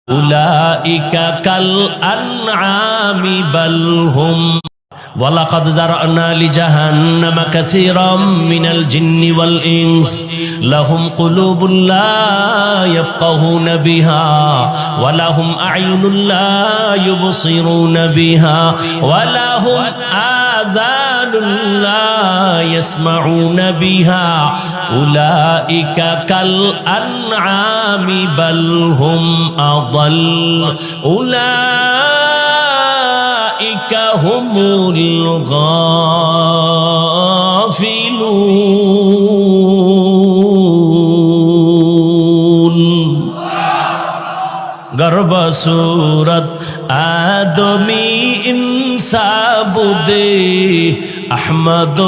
উলাইকা কাল আনআমি বাল হুম ওয়ালাকাদ যারানা লিজাহান্নামা কাসীরাম মিনাল জিন্নি ওয়াল ইনস লাহুম কুলুবুন লা ইয়াফকাহুনা বিহা ওয়া লাহুম আ'য়ুনুন লা ইউবসিরুনা বিহা ওয়া লাহুম আযানুন লা ইয়াসমাউনা বিহা উলাইকা কাল আনআমি বাল হুম আযাল উলাইকা হুমুল গাফিলুন। গর্ব সূরত আদমি ইনসাবুদে अहमद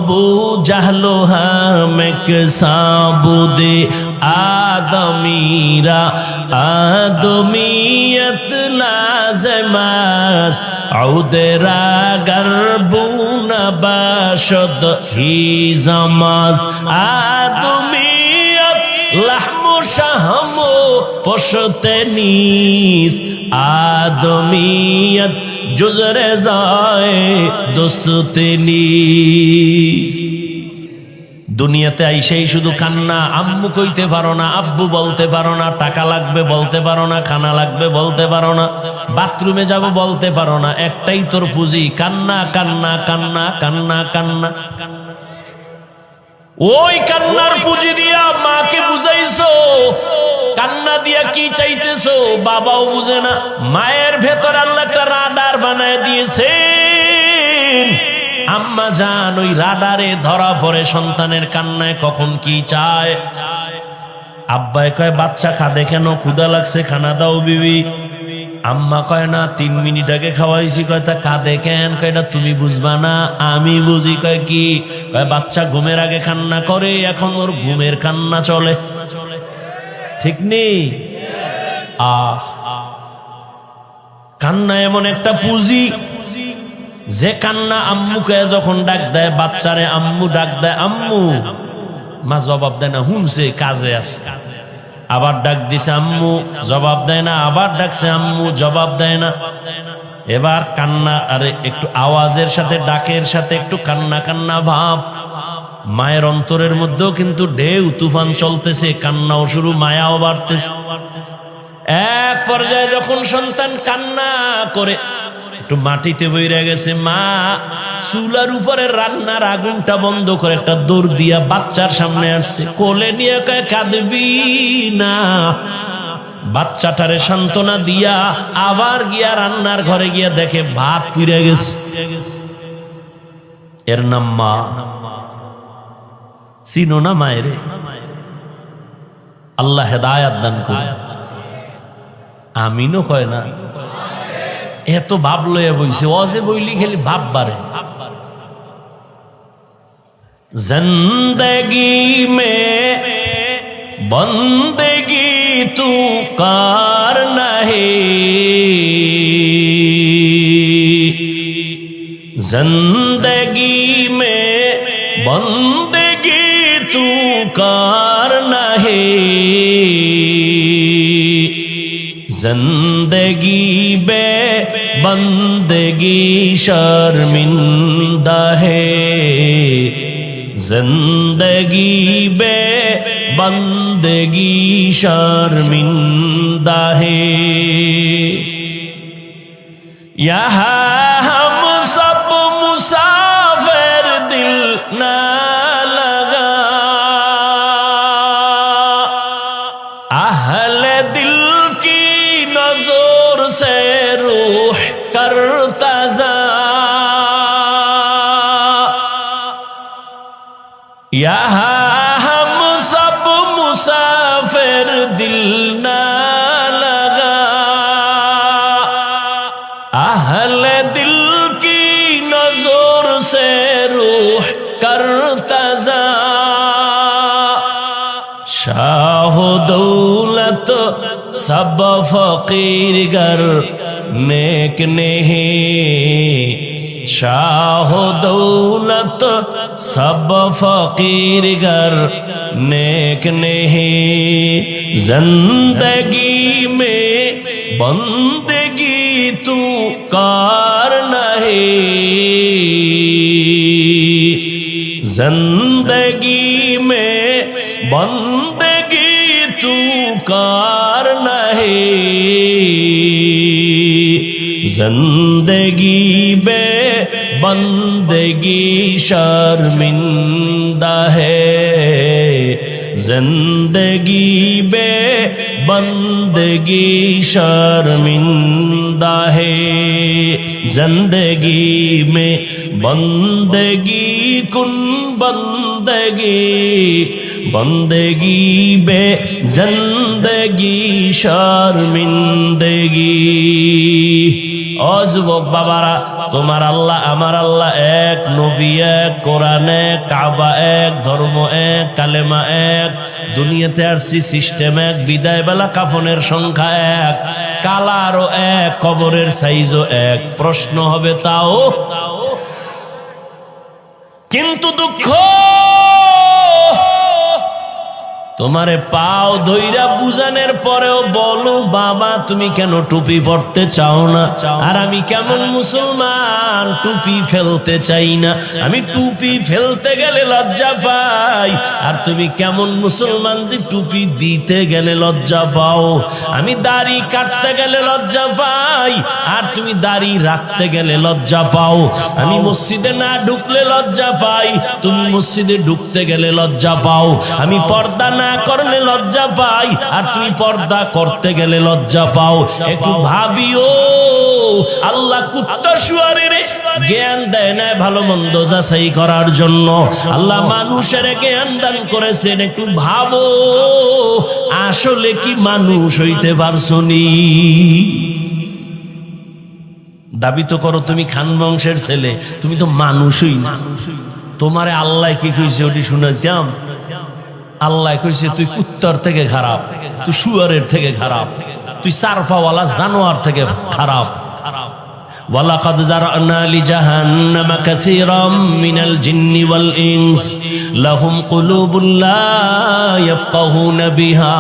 बू जहलो हमक साबुदे आदमीरा आदमीयत लाज़मास औदरा गर्बून बाशद ही जमास आदमीयत लहमु शहमो पशते नीस आदमीयत जुजरे जाए दोस्ते नीस। দুনিয়াতে আইসেই শুধু কান্না, আম্মু কইতে পারো না, আব্বু বলতে পারো না, টাকা লাগবে বলতে পারো না, খানা লাগবে বলতে পারো না, বাথরুমে যাব বলতে পারো না, একটাই তোর পুঁজি কান্না কান্না কান্না কান্না কান্না। ওই কান্নার পুঁজি দিয়া মাকে বুঝাইছো, কান্না দিয়া কি চাইতেছো বাবাও বুঝে না। মায়ের ভেতর আল্লাহ একটা রাডার বানায় দিয়েছেন। আম্মা জান ওই রাডারে ধরা পড়ে সন্তানের কান্নায় কখন কি চায়। আব্বাই কয় বাচ্চা খাদে কেন, ক্ষুধা লাগছে খানা দাও বিবি। আম্মা কয় না 3 মিনিট আগে খাওয়াইছি। কয় তা কাঁদে কেন? কয় এটা তুমি বুঝবা না আমি বুঝি। কয় কি? কয় বাচ্চা ঘুমের আগে কান্না করে, এখন ওর ঘুমের কান্না চলে, ঠিক নেই? কান্না এমন একটা পুঁজি যে কান্না আম্মুকে যখন ডাক দেয়, বাচ্চারে আম্মু ডাক দেয়, আম্মু, মা জবাব দেয় না, হুনছে কাজে আছে। আবার ডাক দিছে আম্মু, জবাব দেয় না, আবার ডাকছে আম্মু, জবাব দেয় না। এবার কান্না, আরে একটু আওয়াজের সাথে ডাকের সাথে একটু কান্না কান্না ভাব। মায়ের অন্তরের মধ্যেও কিন্তু ঢেউ তুফান চলতেছে, কান্নাও শুরু, মায়াও বাড়তেছে। এক পর্যায়ে যখন সন্তান কান্না করে একটু মাটিতে বইরে গেছে, মা চুলার উপরে রান্নার আগুনটা বন্ধ করে একটা দৌড় দিয়া বাচ্চার সামনে আসছে, কোলে নিয়ে কয় কাঁদবি না। বাচ্চাটারে সান্ত্বনা দিয়া আবার গিয়া রান্নার ঘরে গিয়া দেখে ভাত পুড়ে গেছে। এর নাম মা। চিনো না মায়েরে? আল্লাহ হেদায়াত দান করে। আমিনও কয় না, এত ভাব লইয়া বইছে, অজে বইলি খালি ভাব বাড়ে। জিন্দগি মে বন্দেগি তু কার নাহি, জিন্দগি মে বন্দেগি তু কার নাহি, जिंदगी बे बंदगी शर्मिंदा है, जिंदगी बे बंदगी शर्मिंदा है। यहाँ हम सब मुसाफिर दिल ना लगा, अहले दिल की नजर से रूह करता जा, यहाँ हम सब मुसाफिर दिल ना लगा, अहले दिल की नजर से रूह करता जा। शाह दौलत सब फकीर गर नेक नहीं, शाह दौलत सब फकीर गर नेक नहीं, जिंदगी में बंदगी तू कार नहीं, जिंदगी में बंदगी तू कार नहीं, जिंदगी बे बंदगी शर्मिंदा है, जिंदगी बे बंदगी शर्मिंदा है, जिंदगी में बंदगी कुन बंदगी, बंदगी बे जिंदगी शर्मिंदगी। ও যুবক বাবারা, তোমার আল্লাহ আমার আল্লাহ এক, নবী এক, কোরআন এক, কাবা এক, ধর্ম এক, কালেমা এক, দুনিয়াতে আসছি সিস্টেম এক, বিদায় বেলা কাফনের সংখ্যা এক, কালারও এক, কবরের সাইজও এক। প্রশ্ন হবে তাও, কিন্তু দুঃখ তোমারে পাও ধইরা বুঝানোর পরেও বলো বাবা তুমি কেন টুপি পরতে চাও না? আর আমি কেমন মুসলমান টুপি ফেলতে চাই না, আমি টুপি ফেলতে গেলে লজ্জা পাই। আর তুমি কেমন মুসলমান যে টুপি দিতে গেলে লজ্জা পাও? আমি দাড়ি কাটতে গেলে লজ্জা পাই, আর তুমি দাড়ি রাখতে গেলে লজ্জা পাও। আমি মসজিদে না ঢুকলে লজ্জা পাই, তুমি মসজিদে ঢুকতে গেলে লজ্জা পাও। আমি পর্দা না করলে লজ্জা পাই, আর তুমি পর্দা করতে গেলে লজ্জা পাও। একটু ভাবিও, আল্লাহ কুত্তা শুয়ারের জ্ঞান দেয় না ভালো মন্দ যাচাই করার জন্য, আল্লাহ মানুষের জ্ঞান দান করেছেন। একটু ভাবো, আসলে কি মানুষ হইতে পারছো নি? দাবি তো করো তুমি খান বংশের ছেলে, তুমি তো মানুষই না। তোমারে আল্লাহ কি কইছে ওটি শুনাইতাম? আল্লাহ কইছে তুই কুত্তার থেকে খারাপ, তুই শুয়ারের থেকে খারাপ, তুই চারপাওয়ালা জানোয়ার থেকে খারাপ। ওয়ালাকাদ যারানা লিজাহান্নামা কাসীরাম মিনাল জিন্নি ওয়াল ইনস লাহুম কুলুবুন লা ইয়াফকাহুনা বিহা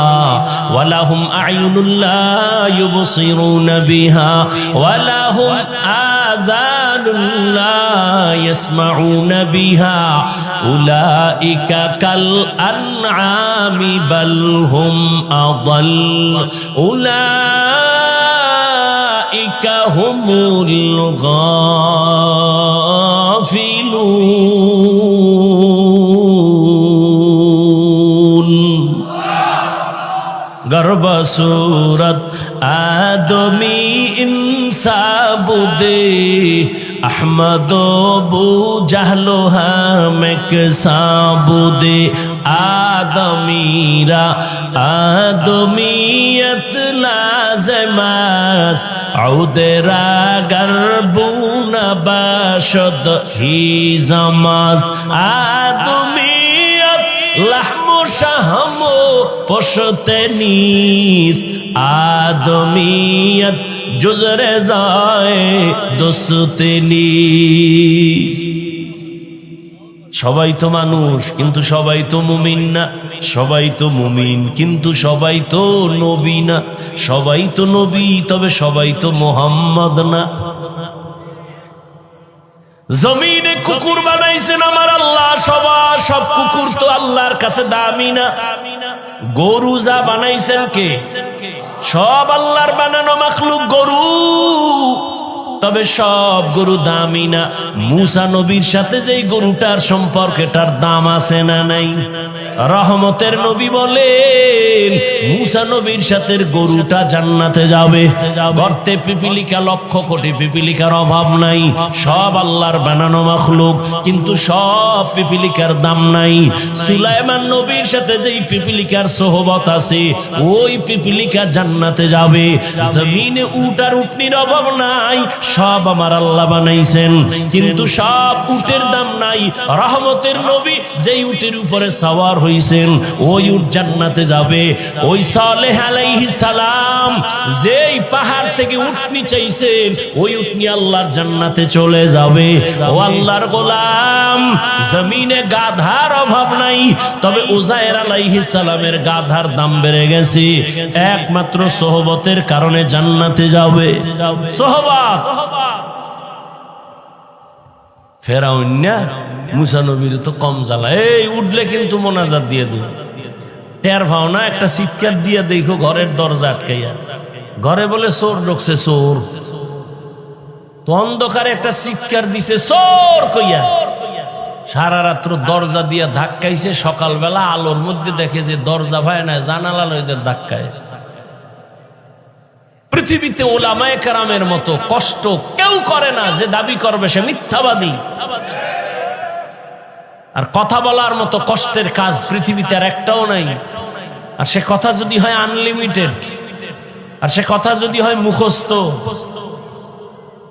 ওয়া লাহুম আ'য়ুনুন লা ইউবসিরুনা বিহা ওয়া লাহুম আযানুন লা ইয়াসমাউনা বিহা উলাইকা কাল আনআমি বাল হুম আদাল উলাইকা হুমুল গাফিলুন। गर्भ सूरत आदमी इंसाबुदे अहमदो बू जहलो हम साबुदे आदमीरा आदमीयत लाज़मास औदेरा गर्बूना बाशद ही जमास आदमीयत लहमो शहमो पशते नीस आदमीयत जुजरे जाए दोस्ते नीस। সবাই তো মানুষ কিন্তু সবাই তো মুমিন না, সবাই তো মুমিন কিন্তু সবাই তো নবী না, সবাই তো নবী তবে সবাই তো মুহাম্মদ না। জমিনে কুকুর বানাইছেন আমার আল্লাহ, সব কুকুর তো আল্লাহর কাছে দামি না। গরু যা বানাইছেন কে? সব আল্লাহর বানানো মাখলুক গরু, তবে সব গরু দামি না। মুসা নবীর সাথে যেই গরুটার সম্পর্ক, এটার দাম আছে না নাই? রহমতের নবী বলেন মুসা নবীর সাথে গরুটা জান্নাতে যাবে। গর্তে পিপিলিকা, লক্ষ কোটি পিপিলিকার অভাব নাই, সব আল্লাহর বানানো মাখলুক কিন্তু সব পিপিলিকার দাম নাই। সুলাইমান নবীর সাথে যেই পিপিলিকার সোহবত আছে, ওই পিপিলিকা জান্নাতে যাবে। জমিনে উট আর উটনির অভাব নাই, সব আমার আল্লাহ বানাইছেন কিন্তু সব উটের দাম নাই। রহমতের নবী যেই উটের উপরে সাওয়ার হইছেন ওই উট জান্নাতে যাবে। ওই সালেহ আলাইহিস সালাম যেই পাহাড় থেকে উটনি চাইছেন ওই উটনি আল্লাহর জান্নাতে চলে যাবে। ও আল্লাহর গোলাম, জমিনে গাধার অভাব নাই, তবে উজায়ের আলাইহিস সালামের গাধার দাম বেড়ে গেছে। একমাত্র সোহবতের কারণে জান্নাতে যাবে। সোহবত। ফেরাউন না মুসা নবীর তো কম জ্বালা, এই উঠলে কিন্তু মোনাজাত দিয়ে দিল। টের ভাও না, একটা চিৎকার দিয়ে দেখো ঘরের দরজা আটকাইয়া, ঘরে বলে চোর ঢুকছে, চোর। তো অন্ধকারে একটা চিৎকার দিছে চোর কইয়া, সারা রাত্র দরজা দিয়া ধাক্কাইছে। সকালবেলা আলোর মধ্যে দেখে যে দরজা ভাই না, জানালা লইদের ধাক্কায়। পৃথিবীতে ওলামায়ে কেরামের মতো কষ্ট কেউ করে না, যে দাবি করবে সে মিথ্যাবাদী। আর কথা বলার মতো কষ্টের কাজ পৃথিবীতে আর একটাও নাই। আর সে কথা যদি হয় আনলিমিটেড, আর সে কথা যদি হয় মুখস্থ,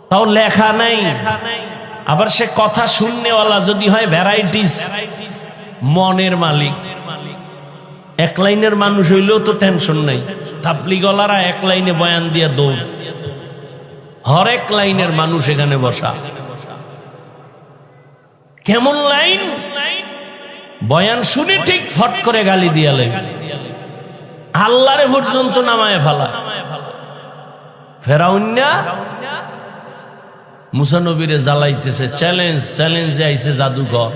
তাও লেখা নাই। আবার সে কথা শুননেওয়ালা যদি হয় ভ্যারাইটিস, মনের মালিক। এক লাইনের মানুষ হইলেও তো টেনশন নাই। তাবলীগওয়ালারা এক লাইনে বয়ান দিয়ে দৌড়, হরেক লাইনের মানুষ এখানে বসা। কেমন লাইন? বয়ান শুনে ঠিক ফট করে গালি দিয়া লাগে, আল্লাহরে পর্যন্ত নামায় ফেলা। ফেরাউন না মুসা নবীরে জ্বালাইতেছে, চ্যালেঞ্জে আইছে জাদুঘর।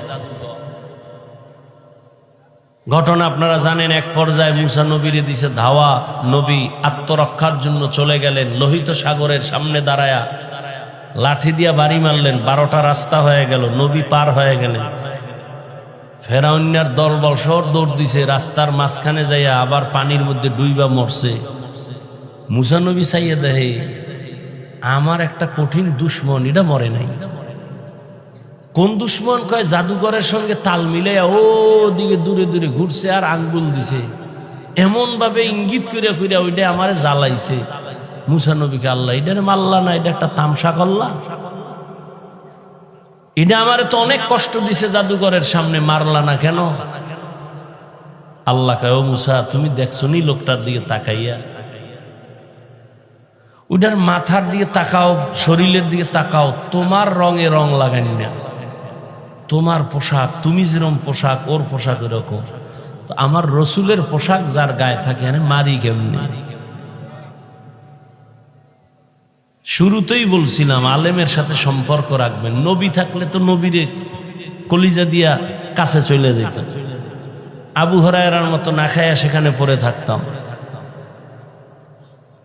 ঘটনা আপনারা জানেন, এক পর্যায়ে মুসা নবীরে দিছে ধাওয়া। নবী আত্মরক্ষার জন্য চলে গেলেন, লোহিত সাগরের সামনে দাঁড়ায়া লাঠি দিয়া বাড়ি মারলেন। 12টা রাস্তা হয়ে গেল, নবী পার হয়ে গেলেন। ফেরাউন্নার দলবল সর দৌড় দিছে, রাস্তার মাঝখানে যাইয়া আবার পানির মধ্যে ডুইবা মরছে। মুসা নবী চাইয়া দেহে, আমার একটা কঠিন দুশ্মন, এটা মরে নাই। কোন দুশ্মন? কয় জাদুঘরের সঙ্গে তাল মিলাইয়া ও দিকে দূরে দূরে ঘুরছে আর আঙ্গুল দিছে, এমন ভাবে ইঙ্গিত করিয়া করিয়া ওইটা আমারে জ্বালাইছে। মুসা নবীকে আল্লাহ এটারে মারলা না, এটা একটা তামসা করলা, এটা আমারে তো অনেক কষ্ট দিছে জাদুঘরের সামনে, মারলা না কেন? আল্লাহ কয়, ও মুসা তুমি দেখছো নি লোকটার দিকে তাকাইয়া? ওটার মাথার দিকে তাকাও, শরীরের দিকে তাকাও, তোমার রঙে রং লাগানি না। তোমার পোশাক, তুমি যেরকম পোশাক ওর পোশাক এরকম। তো আমার রসুলের পোশাক যার গায়ে থাকে, আরে মারি কেমনে? শুরুতেই বলছিলাম আলেমের সাথে সম্পর্ক রাখবেন। নবী থাকলে তো নবীরে কলিজা দিয়া কাছে চলে যেত। আবু হুরায়রার মতো না খাইয়া সেখানে পড়ে থাকতাম।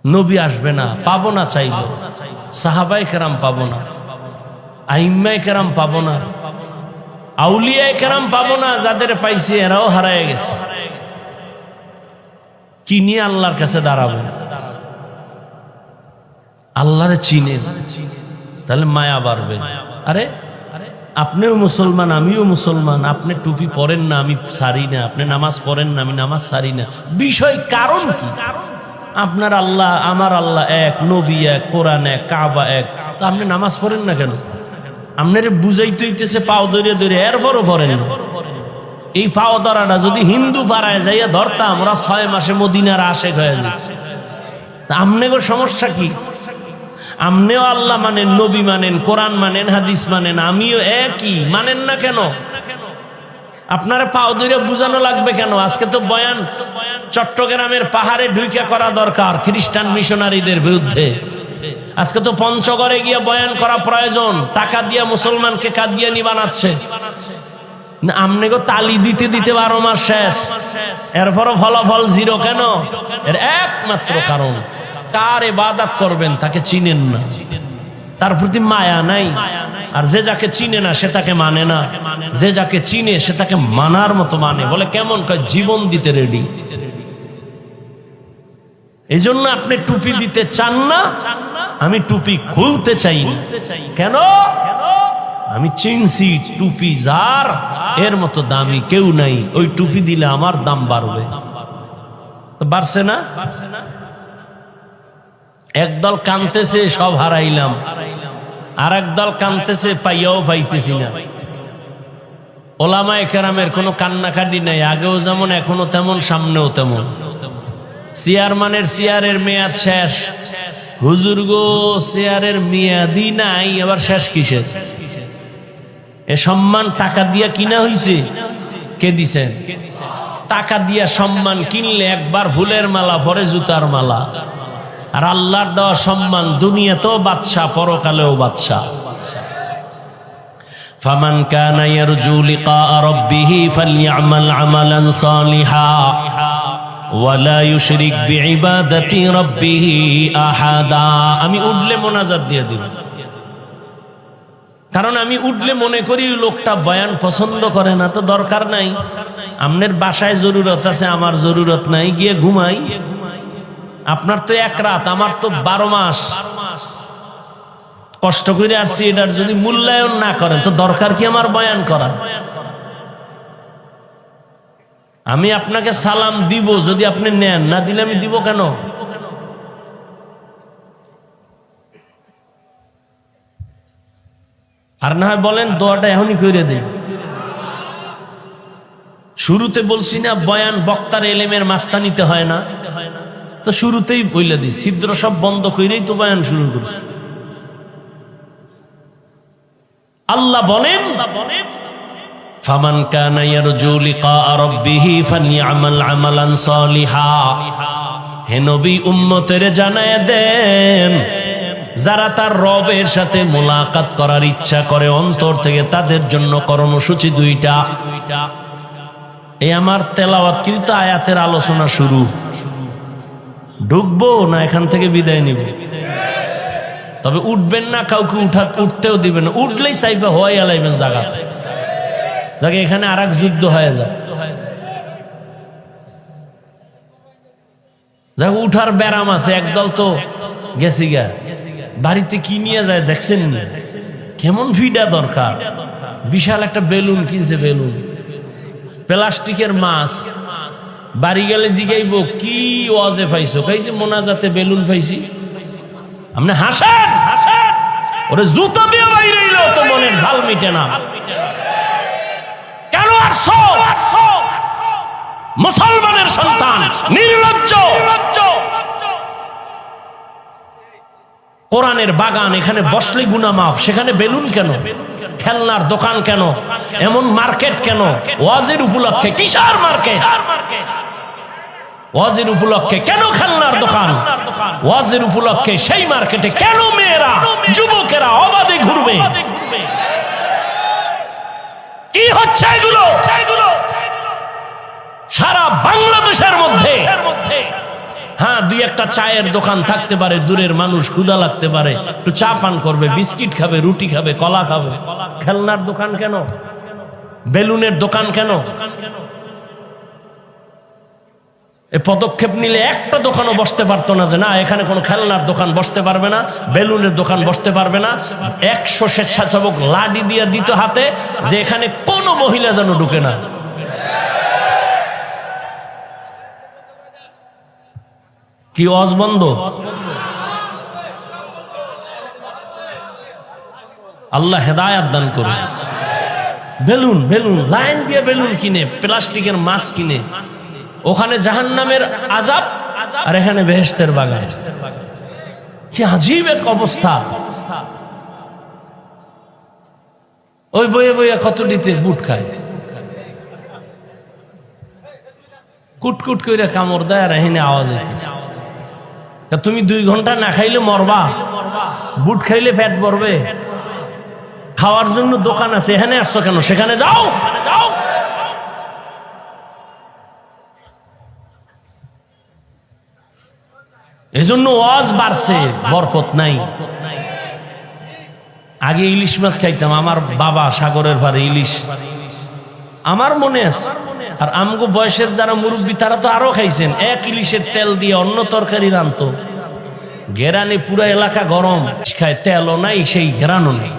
নবী আসবে না, পাবো না চাইলো, সাহাবায়ে কেরাম পাবো না, আইম্মায়ে কেরাম পাবো না, আউলিয়ায়ে কেরাম পাবো না। যাদের পাইছি এরাও হারায় গেছে। কি নিয়ে আল্লাহর কাছে দাঁড়াবো? আল্লাহরে চিনেন, তাহলে মায়া বাড়বে। আরে আপনিও মুসলমান, আমিও মুসলমান। আপনি টুপি পরেন না, আমি সারি না। আপনি নামাজ পড়েন না, আমি নামাজ সারি না। বিষয় কারণ কি? আপনার আল্লাহ আমার আল্লাহ এক, নবী এক, কোরআন এক, কাবা এক। তো আপনি নামাজ পড়েন না কেন? আপনারে বুঝাইতে হইতেছে পাও ধরে ধরে, এরপরও পড়েন না। এই পাও ধরাটা যদি হিন্দু পাড়ায় যাইয়া ধরতাম, ওরা 6 মাসে মদিনার আশেক হয়ে যায়। তা আপনাদের সমস্যা কি? আপনিও আল্লাহ মানেন, নবী মানেন, কোরআন মানেন, হাদিস মানেন, আমিও একই। মানেন না কেন? আপনারা পাও ধরে বুঝানো লাগবে কেন? আজকে তো বয়ান চট্টগ্রামের পাহাড়ে ঢুইকা করা দরকার খ্রিস্টান মিশনারিদের বিরুদ্ধে। আজকে তো পঞ্চগড়ে গিয়ে বয়ান করা প্রয়োজন। টাকা দিয়া মুসলমানকে কাদিয়ানি বানাচ্ছে। আমনে গো তালি দিতে দিতে 12 মাস শেষ, এরপরও ফলাফল 0 কেন? এর একমাত্র কারণ, কার ইবাদত করবেন তাকে চিনেন না, তার প্রতি মায়া নাই। আর যে যাকে চিনে না সে তাকে মানে না, যে যাকে চিনে সে তাকে মানার মতো মানে। বলে কেমন? কয় জীবন দিতে রেডি। এই জন্য আপনি টুপি দিতে চান না, আমি টুপি খুলতে চাই না। কেন? আমি চিনছি টুপি যার, এর মতো দামি কেউ নাই। ওই টুপি দিলে আমার দাম বাড়বে। তো বাড়ছে না? একদল কানতেছে সব হারাইলাম, আর একদল কানতেছে পাইয়াও পাইতেছি না। ওলামায়ে কেরামের কোনো কান্নাকাটি নাই, আগেও যেমন এখনো তেমন, সামনেও তেমন। চেয়ারম্যানের চেয়ারের মেয়াদ শেষ, হুজুর গো চেয়ারের মেয়াদই নাই, আবার শেষ কিসের? এ সম্মান টাকা দিয়া কিনা হইছে? কে দিছেন? টাকা দিয়া সম্মান কিনলে একবার ফুলের মালা, পরে জুতার মালা। আর আল্লাহর দেওয়া সম্মান দুনিয়াতেও বাদশা, পরকালেও বাদশা। ফামান কানা ইয়ারজু লিকা রাব্বিহি ফালইআমাল আমালান সালিহা ওয়ালা ইউশরিক বিইবাদাতি রাব্বিহি আহাদা। আমি উঠলে মোনাজাত দিয়ে দিব, কারণ আমি উঠলে মনে করি লোকটা বয়ান পছন্দ করে না, তো দরকার নাই। আপনার বাসায় জরুরত আছে, আমার জরুরত নাই, গিয়ে ঘুমাই। আপনার তো এক রাত, আমার তো 12 মাস কষ্ট করে আসছি, এটার যদি মূল্যায়ন না করেন তো দরকার কি আমার বয়ান করা? আমি আপনাকে সালাম দিব, যদি আপনি নেন, না দিলে আমি দিব কেন? আর না হয় বলেন দোয়াটা এখনই করে দেই। শুরুতে বলছি না বয়ান বক্তার এলেমের মাস্তানিতে হয় না, তো শুরুতেই বইলে দিই, ছিদ্র সব বন্ধ করেই তো বয়ান শুরু করছি। আল্লাহ বলেন ফামান কানা ইয়ারজু লিকা রাব্বিহি ফালইআমাল আমালান সালিহা। হে নবী, উম্মতের জানায় দেন, যারা তার রবের সাথে মোলাকাত করার ইচ্ছা করে অন্তর থেকে, তাদের জন্য কর্মসূচি দুইটা। এই আমার তেলাওয়াত কিন্তু আয়াতের আলোচনা শুরু, ঢুকবো না এখান থেকে বিদায় নিব। তবে উঠবেন না, কাউকে উঠতেও দিবেন না, উঠলেই চাইবে হওয়াই আলাইবেন জায়গা, যাকে এখানে আর এক যুদ্ধ হয়ে যায়। যাক, উঠার ব্যারাম আছে, একদল তো গেছি গা, বাড়িতে কি নিয়ে যায় দেখছেন? কেমন ফিডা দরকার, বিশাল একটা বেলুন কিনছে, বেলুন প্লাস্টিকের মাছ। বাড়ি গেলে জিগাইব কি ওয়াজে পাইছো? খাইছি মোনাজাতে বেলুন পাইছি। আপনি হাসেন, ওরে জুতো দিয়ে বাইরে এলো তো মনের ঝাল মিটে না। কেন আসছো? মুসলমানের সন্তান, নির্লজ্জ। কোরআনের বাগান, এখানে বসলে গুনাহ মাফ, সেখানে বেলুন কেন? খেলনার দোকান কেন? এমন মার্কেট কেন? ওয়াজের উপলক্ষে কিসার মার্কেট? ওয়াজের উপলক্ষে কেন খেলনার দোকান? ওয়াজের উপলক্ষে সেই মার্কেটে কেন মেয়েরা, যুবকেরা অবাধে ঘুরবে? কি হচ্ছে এগুলো? সারা বাংলাদেশের মধ্যে হ্যাঁ, দুই একটা চায়ের দোকান থাকতে পারে, দূরের মানুষ ক্ষুধা লাগতে পারে, একটু চা পান করবে, বিস্কিট খাবে, রুটি খাবে, কলা খাবে। খেলনার দোকান কেন? বেলুনের দোকান কেন? এ পদক্ষেপ নিলে একটা দোকানও বসতে পারতো না, যে না এখানে কোনো খেলনার দোকান বসতে পারবে না, বেলুনের দোকান বসতে পারবে না। 100 স্বেচ্ছাসেবক লাঠি দিয়ে দিত হাতে, যে এখানে কোনো মহিলা যেন ঢুকে না। কি ওয়াজ বন্ধ? আল্লাহ হেদায়াত দান করুন। বেলুন লাইন দিয়ে বেলুন কিনে, প্লাস্টিকের মাছ কিনে, ওখানে জাহান্নামের আযাব আর এখানে বেহেশতের বাগান। কি আজীব এক অবস্থা। ওই বইয়ে বইয়ে খতড়িতে বুট খায়, কুটকুট করে কামড় দেয়, আর এখানে আওয়াজ হইতেছে। তুমি 2 ঘন্টা না খাইলে মরবা, বুট খাইলে পেট ভরবে। খাওয়ার জন্য দোকান আছে, এখানে আসছো কেন? সেখানে যাও। এজন্য ওয়াজ বাড়ছে, বরকত নাই। আগে ইলিশ মাছ খাইতাম, আমার বাবা সাগরের পারে ইলিশ, আমার মনে আছে। আর আমগো বয়সের যারা মুরব্বী তারা তো আরো খাইছেন। এক ইলিশের তেল দিয়ে অন্য তরকারি রান্তো, ঘেরানে পুরা এলাকা গরম, খায় তেলও নাই, সেই ঘেরানো নেই।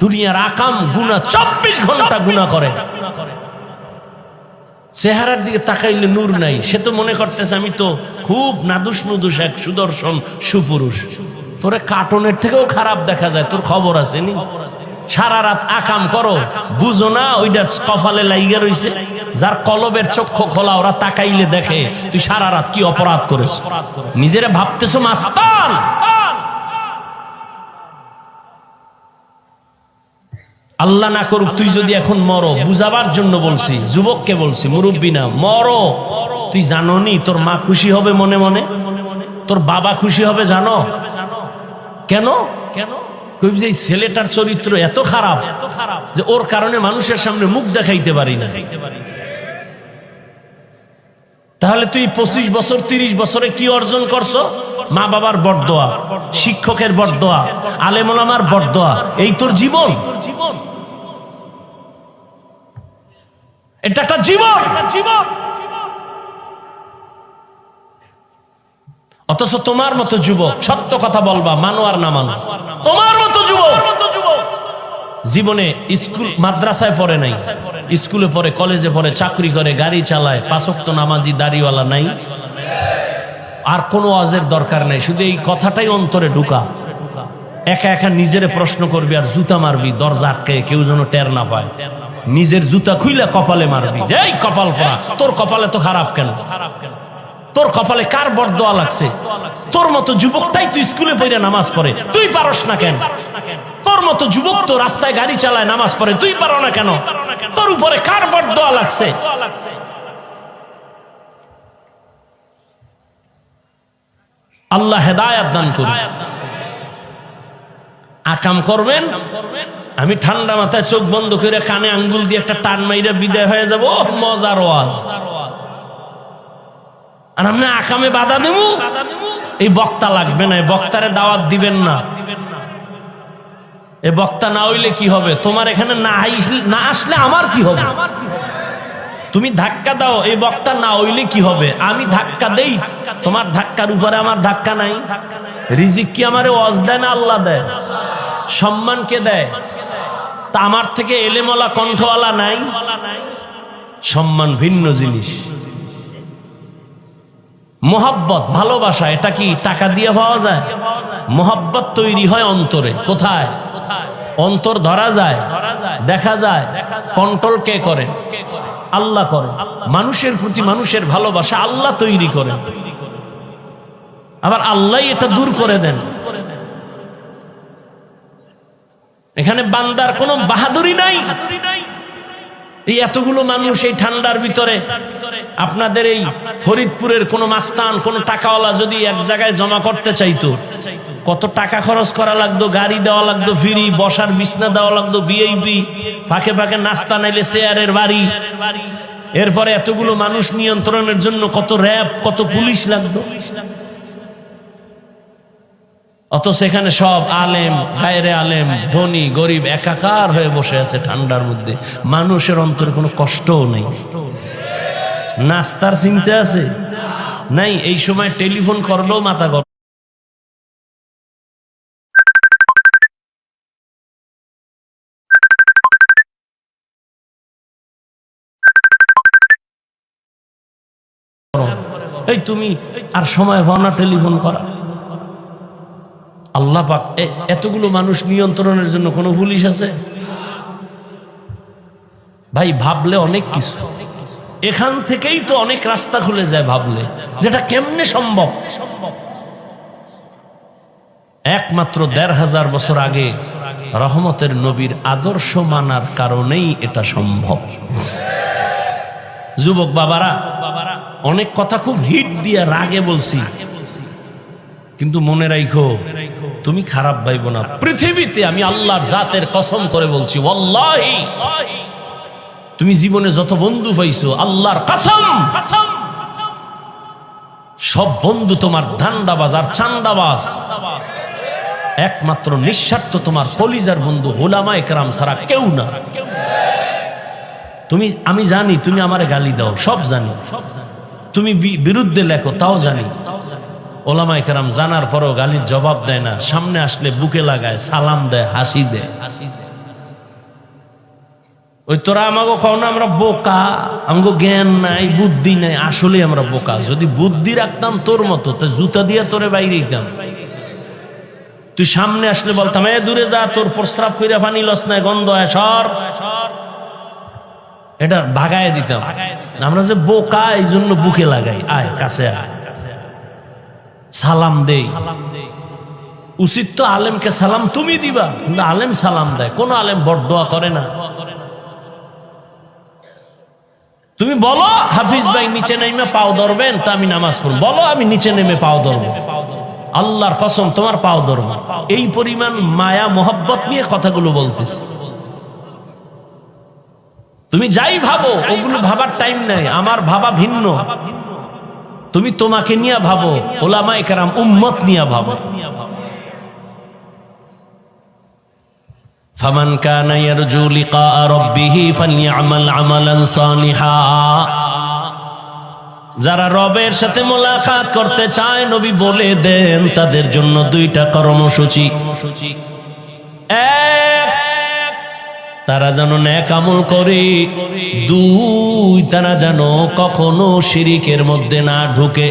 দুনিয়ার আকাম গুনাহ 24 ঘন্টা গুনাহ করে। চেহারার দিকে তাকাইলে নূর নাই, সে তো মনে করতেছে আমি তো খুব নাদুস নুদুস এক সুদর্শন সুপুরুষ। তোরে কার্টুনের থেকেও খারাপ দেখা যায়, তোর খবর আছে নি? সারা রাত আকাম করো, বুঝো না ওইটা কপালে লাইগা রইছে। যার কলবের চক্ষু খোলা, ওরা তাকাইলে দেখে তুই সারা রাত কি অপরাধ করেছ। নিজেরা ভাবতেছো মাস্তান। আল্লাহ না করুক তুই যদি এখন মরো, বুঝাবার জন্য বলছি, যুবককে বলছি, মুরব্বী না, মরো। তুই জানো নি তোর মা খুশি হবে মনে মনে, তোর বাবা খুশি হবে জানো কেন? যে ছেলেটার চরিত্র এত খারাপ যে ওর কারণে মানুষের সামনে মুখ দেখাইতে পারি না। তাহলে তুই 25 বছর 30 বছরে কি অর্জন করছো? মা বাবার বরদোয়া, শিক্ষকের বরদোয়া, আলেম ওলামার বরদোয়া, এই তোর জীবন। এটা একটা জীবন। অথচ তোমার মতো যুবক, সত্য কথা বলবা, মানো আর না মানো, তোমার মতো যুবক জীবনে স্কুল মাদ্রাসায় পড়ে নাই, স্কুলে পড়ে, কলেজে পড়ে, চাকরি করে, গাড়ি চালায়, 5 ওয়াক্ত নামাজি, দাড়িওয়ালা নাই, আর কোনো ওয়াজের দরকার নাই। শুধু এই কথাটাই অন্তরে ঢুকা, একা একা নিজেরে প্রশ্ন করবি আর জুতা মারবি, দরজা আটকে কেউ যেন টের না পায়। নিজের জুতা খুইলা কপালে মারবি, যে এই কপাল পড়া, তোর কপালে তো খারাপ কেন? তোর কপালে কার বরদোয়া লাগছে? তোর মতো যুবকটাই তুই স্কুলে পড়ে নামাজ পড়ে, তুই পারস না কেন? তোর মতো যুবক তো রাস্তায় গাড়ি চালায়, নামাজ পড়ে, তুই পারো না কেন? তোর উপরে কার বরদোয়া লাগছে? আল্লাহ হেদায়েত দান করুন। আকাম করবেন, আমি ঠান্ডা মাথায় চোখ বন্ধ করে কানে আঙ্গুল দিয়ে একটা টান মাইরা বিদায় হয়ে যাবো, মজার ওয়াজ। আর আপনি আকামে বাধা দেব, এই বক্তা লাগবে না, এই বক্তারে দাওয়াত দিবেন না। এই বক্তা না হইলে কি হবে? তোমার এখানে না আসলে আমার কি হবে? তুমি ধাক্কা দাও, এই বক্তা না হইলে কি হবে? আমি ধাক্কা দেই, তোমার ধাক্কার উপরে আমার ধাক্কা নাই। রিজিক কি আমারে ওয়াজ দেয় না আল্লাহ দেয়? সম্মান কে দেয়? তা আমার থেকে এলেমওয়ালা কণ্ঠওয়ালা নাই? সম্মান ভিন্ন জিনিস। মোহাব্বত, ভালোবাসা, এটা কি টাকা দিয়ে পাওয়া যায়? মোহাব্বত তৈরি হয় অন্তরে। কোথায়? অন্তর ধরা যায়, দেখা যায়। কন্ট্রোল কে করে? আল্লাহ করে। মানুষের প্রতি মানুষের ভালোবাসা আল্লাহ তৈরি করে, আবার আল্লাহ এটা দূর করে দেন। এখানে বান্দার কোনো বাহাদুরি নাই। এই এতগুলো মানুষ এই ঠান্ডার ভিতরে, আপনাদের এই ফরিদপুরের কোন মাস্তান, কোন টাকাওয়ালা যদি এক জায়গায় জমা করতে চাইতো, কত টাকা খরচ করা লাগতো, গাড়ি দেওয়া লাগতো ফ্রি, বসার বিছনা দেওয়া লাগতো ভিআইপি, ফাঁকে ফাঁকে নাস্তা নাইলে শেয়ারের বাড়ি, এরপরে এতগুলো মানুষ নিয়ন্ত্রণের জন্য কত র্যাব, কত পুলিশ লাগতো। অত সেখানে সব আলেম, বাইরে আলেম, ধনী গরিব একাকার হয়ে বসে আছে ঠান্ডার মধ্যে। মানুষের অন্তরে কোনো কষ্টও নেই, নাস্তার চিন্তা আছে নাই। এই সময় টেলিফোন করলেও মাথা গরম। এই তুমি আর সময় পাও না টেলিফোন করা? আল্লাহ পাক এতগুলো মানুষ নিয়ন্ত্রণের জন্য কোনো পুলিশ আছে? ভাই ভাবলে অনেক কিছু, এখান থেকেই তো অনেক রাস্তা খুলে যায় ভাবলে, যেটা কেমনে সম্ভব। একমাত্র ১৫০০ বছর আগে রহমতের নবীর আদর্শ মানার কারণেই এটা সম্ভব। যুবক বাবারা, অনেক কথা খুব হিট দিয়ে রাগে বলছি, কিন্তু মনে রাখো, তুমি খারাপ ভাইবো না। পৃথিবীতে আমি আল্লাহর জাতের কসম করে বলছি, ওয়াল্লাহি, তুমি জীবনে যত বন্ধু পাইছো, আল্লাহর কসম, সব বন্ধু তোমার ধান্দাবাজ আর চান্দাবাজ। একমাত্র নিঃস্বার্থ তোমার কলিজার বন্ধু উলামায়ে কেরাম ছাড়া কেউ না। আমি জানি তুমি আমারে গালি দাও, সব জানি। তুমি বিরুদ্ধে লেখো, তাও জানি। ওলামায়ে কেরাম জানার পরও গালির জবাব দেয় না, সামনে আসলে বুকে লাগায়, সালাম দেয়, হাসি দেয়। ওই তোরা আমাকে কও না আমরা বোকা, আমাকে জ্ঞান নাই, বুদ্ধি নাই। আসলে আমরা বোকা। যদি বুদ্ধি রাখতাম তোর মতো, তো জুতা দিয়ে তোরে বাইরে দিতাম। তুই সামনে আসলে বলতাম এ দূরে যা, তোর প্রস্রাব কইরা পানি লস নাই, গন্ধ হয়, সর। এটা ভাগায় দিতাম। আমরা যে বোকা, এই জন্য বুকে লাগাই, আয় কাছে আয়, সালাম দেই। উচিত তো আলেমকে সালাম তুমি দিবা, কিন্তু আলেম সালাম দেয়, কোন আলেম বরদোয়া করে না। তুমি বলো হাফিজ ভাই নিচে নেমে পাও ধরবেন, তো আমি নামাজ পড়ব। বলো আমি নিচে নেমে পাও ধরবো, আল্লাহর কসম তোমার পাও ধরবো। এই পরিমাণ মায়া মোহব্বত নিয়ে কথাগুলো বলতেছি। তুমি যাই ভাবো, ওগুলো ভাবার টাইম নাই, আমার ভাবা ভিন্ন। তুমি তোমাকে নিয়ে ভাবো, ওলামায়ে কেরাম উম্মত নিয়ে ভাবো। ফামান কানা ইয়ারজু লিকা রাব্বিহি ফালইআমাল আমালান সালিহা। যারা রবের সাথে মোলাকাত করতে চায়, নবী বলে দেন তাদের জন্য দুইটা কর্মসূচি। এক, তারা যেন নেক আমল করে। দুই, তারা যেন কখনো শিরিকের মধ্যে না ঢুকে।